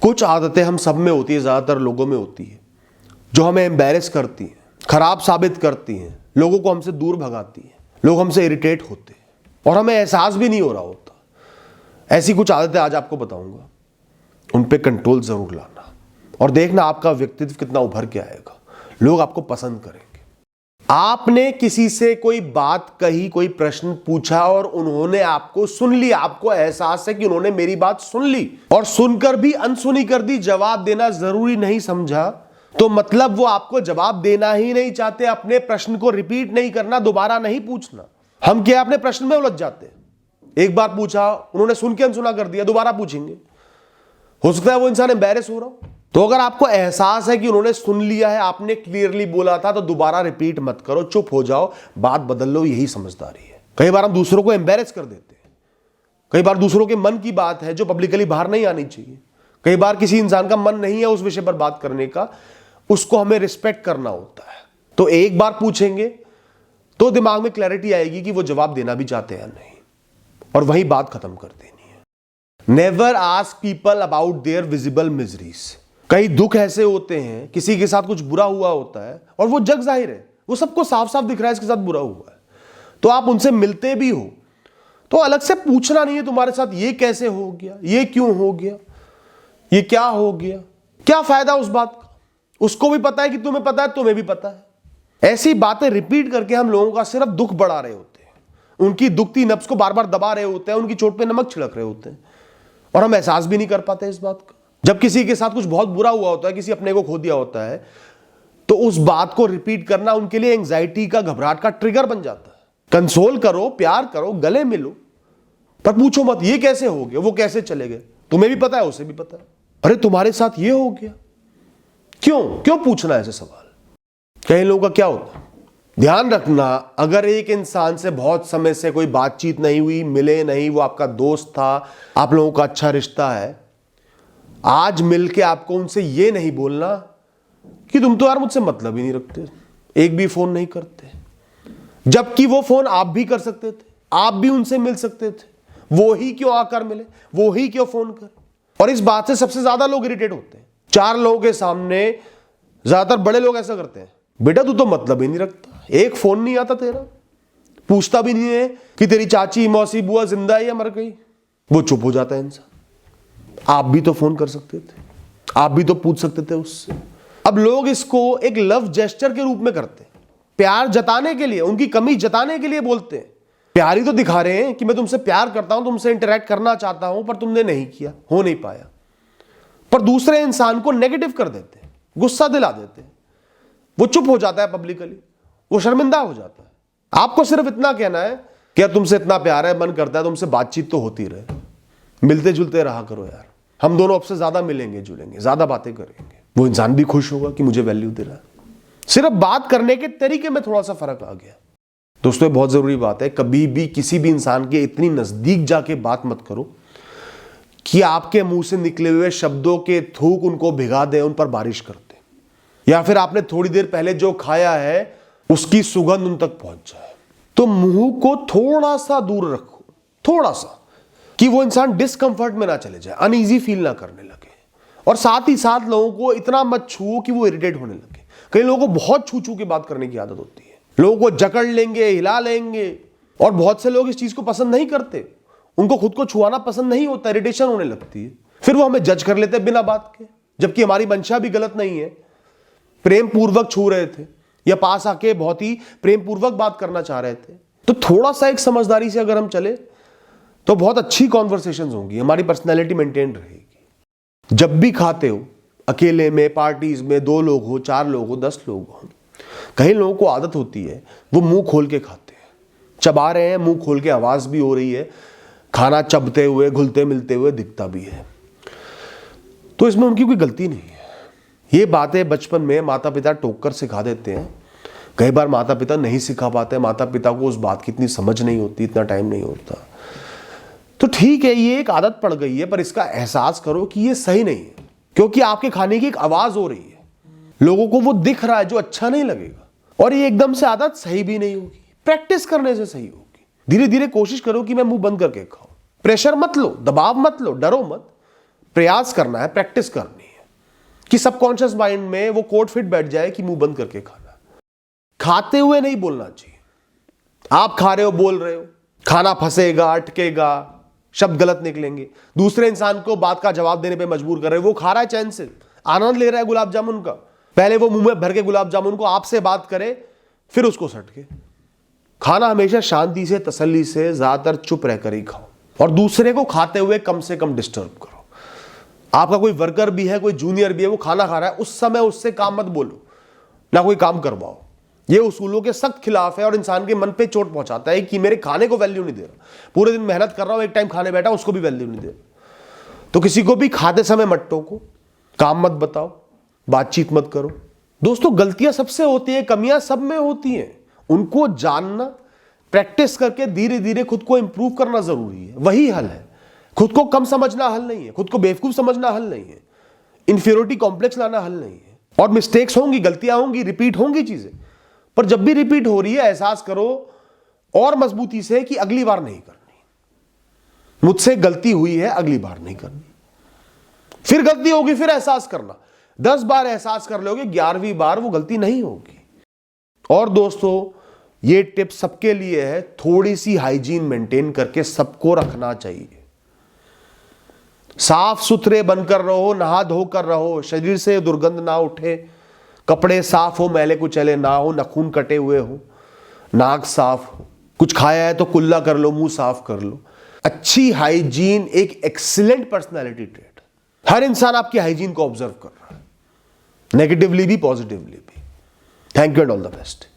कुछ आदतें हम सब में होती है, ज़्यादातर लोगों में होती है, जो हमें एम्बैरेस करती हैं, खराब साबित करती हैं, लोगों को हमसे दूर भगाती हैं, लोग हमसे इरिटेट होते हैं और हमें एहसास भी नहीं हो रहा होता। ऐसी कुछ आदतें आज आपको बताऊंगा, उन पे कंट्रोल जरूर लाना और देखना आपका व्यक्तित्व कितना उभर के आएगा, लोग आपको पसंद करेंगे। आपने किसी से कोई बात कही, कोई प्रश्न पूछा और उन्होंने आपको सुन लिया, आपको एहसास है कि उन्होंने मेरी बात सुन ली और सुनकर भी अनसुनी कर दी, जवाब देना जरूरी नहीं समझा, तो मतलब वो आपको जवाब देना ही नहीं चाहते, अपने प्रश्न को रिपीट नहीं करना, दोबारा नहीं पूछना। हम क्या अपने प्रश्न में उलझ जाते हैं, एक बार पूछा, उन्होंने सुन के अनसुना कर दिया, दोबारा पूछेंगे, हो सकता है वो इंसान एम्बैरेस हो रहा हो। तो अगर आपको एहसास है कि उन्होंने सुन लिया है, आपने क्लियरली बोला था, तो दोबारा रिपीट मत करो, चुप हो जाओ, बात बदल लो, यही समझदारी है। कई बार हम दूसरों को एम्बैरेस कर देते हैं, कई बार दूसरों के मन की बात है जो पब्लिकली बाहर नहीं आनी चाहिए, कई बार किसी इंसान का मन नहीं है उस विषय पर बात करने का, उसको हमें रिस्पेक्ट करना होता है। तो एक बार पूछेंगे तो दिमाग में क्लैरिटी आएगी कि वो जवाब देना भी चाहते हैं या नहीं, और वही बात खत्म कर देनी है। Never ask people about their visible miseries. कई दुख ऐसे होते हैं, किसी के साथ कुछ बुरा हुआ होता है और वो जग जाहिर है, वो सबको साफ साफ दिख रहा है इसके साथ बुरा हुआ है, तो आप उनसे मिलते भी हो तो अलग से पूछना नहीं है तुम्हारे साथ ये कैसे हो गया, ये क्यों हो गया, ये क्या हो गया, क्या फायदा उस बात का। उसको भी पता है कि तुम्हें पता है, तुम्हें भी पता है। ऐसी बातें रिपीट करके हम लोगों का सिर्फ दुख बढ़ा रहे होते हैं, उनकी दुखती नब्ज को बार बार दबा रहे होते हैं, उनकी चोट पे नमक छिड़क रहे होते हैं और हम एहसास भी नहीं कर पाते इस बात का। जब किसी के साथ कुछ बहुत बुरा हुआ होता है, किसी अपने को खो दिया होता है, तो उस बात को रिपीट करना उनके लिए एंजाइटी का, घबराहट का ट्रिगर बन जाता है। कंसोल करो, प्यार करो, गले मिलो, पर पूछो मत ये कैसे हो गया, वो कैसे चले गए, तुम्हें भी पता है, उसे भी पता है, अरे तुम्हारे साथ ये हो गया, क्यों पूछना ऐसे सवाल। कई लोगों का क्या होता है, ध्यान रखना, अगर एक इंसान से बहुत समय से कोई बातचीत नहीं हुई, मिले नहीं, वो आपका दोस्त था, आप लोगों का अच्छा रिश्ता है, आज मिलके आपको उनसे ये नहीं बोलना कि तुम तो यार मुझसे मतलब ही नहीं रखते, एक भी फोन नहीं करते, जबकि वो फोन आप भी कर सकते थे, आप भी उनसे मिल सकते थे, वो ही क्यों आकर मिले, वो ही क्यों फोन कर। और इस बात से सबसे ज्यादा लोग इरिटेट होते हैं। 4 लोगों के सामने ज्यादातर बड़े लोग ऐसा करते हैं, बेटा तू तो मतलब ही नहीं रखता, एक फोन नहीं आता तेरा, पूछता भी नहीं है कि तेरी चाची, मौसी, बुआ जिंदा है या मर गई, वो चुप हो जाता है इंसान। आप भी तो फोन कर सकते थे, आप भी तो पूछ सकते थे उससे। अब लोग इसको एक लव जेस्चर के रूप में करते हैं, प्यार जताने के लिए, उनकी कमी जताने के लिए बोलते हैं। प्यार ही तो दिखा रहे हैं कि मैं तुमसे प्यार करता हूं, तुमसे इंटरेक्ट करना चाहता हूं, पर तुमने नहीं किया, हो नहीं पाया। पर दूसरे इंसान को नेगेटिव कर देते हैं, गुस्सा दिला देते हैं, वो चुप हो जाता है पब्लिकली, वो शर्मिंदा हो जाता है। आपको सिर्फ इतना कहना है कि यार तुमसे इतना प्यार है, मन करता है तुमसे बातचीत तो होती रहे, मिलते जुलते रहा करो यार, हम दोनों अब से ज्यादा मिलेंगे जुलेंगे, ज्यादा बातें करेंगे। वो इंसान भी खुश होगा कि मुझे वैल्यू दे रहा है। सिर्फ बात करने के तरीके में थोड़ा सा फर्क आ गया। दोस्तों ये बहुत जरूरी बात है, कभी भी किसी भी इंसान के इतनी नजदीक जाके बात मत करो कि आपके मुंह से निकले हुए शब्दों के थूक उनको भिगा दे, उन पर बारिश कर दे, या फिर आपने थोड़ी देर पहले जो खाया है उसकी सुगंध उन तक पहुंच जाए। तो मुंह को थोड़ा सा दूर रखो, थोड़ा सा, कि वो इंसान डिस्कंफर्ट में ना चले जाए, अनईजी फील ना करने लगे। और साथ ही साथ लोगों को इतना मत छुओ कि वो इरिटेट होने लगे। कई लोगों को बहुत छू के बात करने की आदत होती है, लोगों को जकड़ लेंगे, हिला लेंगे, और बहुत से लोग इस चीज को पसंद नहीं करते, उनको खुद को छुआना पसंद नहीं होता, इरिटेशन होने लगती है, फिर वो हमें जज कर लेते हैं बिना बात के, जबकि हमारी मंशा भी गलत नहीं है। प्रेम पूर्वक छू रहे थे या पास आके बहुत ही प्रेम पूर्वक बात करना चाह रहे थे, तो थोड़ा सा एक समझदारी से अगर हम चले तो बहुत अच्छी कॉन्वर्सेशंस होंगी, हमारी पर्सनैलिटी मेंटेन रहेगी। जब भी खाते हो, अकेले में, पार्टीज में, 2 लोग हो, 4 लोग हो, 10 लोग हो, कई लोगों को आदत होती है वो मुंह खोल के खाते हैं, चबा रहे हैं, मुंह खोल के आवाज भी हो रही है, खाना चबते हुए, घुलते मिलते हुए दिखता भी है, तो इसमें उनकी कोई गलती नहीं है। ये बातें बचपन में माता पिता टोक कर सिखा देते हैं, कई बार माता पिता नहीं सिखा पाते, माता पिता को उस बात की इतनी समझ नहीं होती, इतना टाइम नहीं होता, तो ठीक है ये एक आदत पड़ गई है, पर इसका एहसास करो कि ये सही नहीं है, क्योंकि आपके खाने की एक आवाज हो रही है, लोगों को वो दिख रहा है जो अच्छा नहीं लगेगा, और ये एकदम से आदत सही भी नहीं होगी, प्रैक्टिस करने से सही होगी। धीरे धीरे कोशिश करो कि मैं मुंह बंद करके खाऊं, प्रेशर मत लो, दबाव मत लो, डरो मत, प्रयास करना है, प्रैक्टिस करनी है कि सबकॉन्शियस माइंड में वो कोड फिट बैठ जाए कि मुंह बंद करके खाना। खाते हुए नहीं बोलना चाहिए। आप खा रहे हो, बोल रहे हो, खाना फंसेगा, अटकेगा, शब्द गलत निकलेंगे, दूसरे इंसान को बात का जवाब देने पे मजबूर कर रहे हो। वो खा रहा है चैन से, आनंद ले रहा है गुलाब जामुन का, पहले वो मुंह में भर के गुलाब जामुन को आपसे बात करे, फिर उसको सटके। खाना हमेशा शांति से, तसल्ली से, ज्यादातर चुप रहकर ही खाओ और दूसरे को खाते हुए कम से कम डिस्टर्ब करो। आपका कोई वर्कर भी है, कोई जूनियर भी है, वो खाना खा रहा है, उस समय उससे काम मत बोलो, ना कोई काम करवाओ। ये उसूलों के सख्त खिलाफ है और इंसान के मन पे चोट पहुंचाता है कि मेरे खाने को वैल्यू नहीं दे रहा, पूरे दिन मेहनत कर रहा हूं, एक टाइम खाने बैठा उसको भी वैल्यू नहीं दे रहा। तो किसी को भी खाते समय मत टोको, काम मत बताओ, बातचीत मत करो। दोस्तों, गलतियां सबसे होती है, कमियां सब में होती हैं, उनको जानना, प्रैक्टिस करके धीरे धीरे खुद को इंप्रूव करना जरूरी है, वही हल है। खुद को कम समझना हल नहीं है, खुद को बेवकूफ समझना हल नहीं है, इंफीरियरिटी कॉम्प्लेक्स लाना हल नहीं है। और मिस्टेक्स होंगी, गलतियां होंगी, रिपीट होंगी चीजें, पर जब भी रिपीट हो रही है एहसास करो और मजबूती से कि अगली बार नहीं करनी, मुझसे गलती हुई है, अगली बार नहीं करनी। फिर गलती होगी, फिर एहसास करना, 10 बार एहसास कर लोगे, 11वीं बार वो गलती नहीं होगी। और दोस्तों, ये टिप सबके लिए है, थोड़ी सी हाइजीन मेंटेन करके सबको रखना चाहिए। साफ सुथरे बनकर रहो, नहा धोकर रहो, शरीर से दुर्गंध ना उठे, कपड़े साफ हो, मैले कुचैले ना हो, नाखून कटे हुए हो, नाक साफ हो, कुछ खाया है तो कुल्ला कर लो, मुंह साफ कर लो। अच्छी हाइजीन एक एक्सीलेंट पर्सनालिटी ट्रेट। हर इंसान आपकी हाइजीन को ऑब्जर्व कर रहा है, नेगेटिवली भी, पॉजिटिवली भी। Thank you and all the best.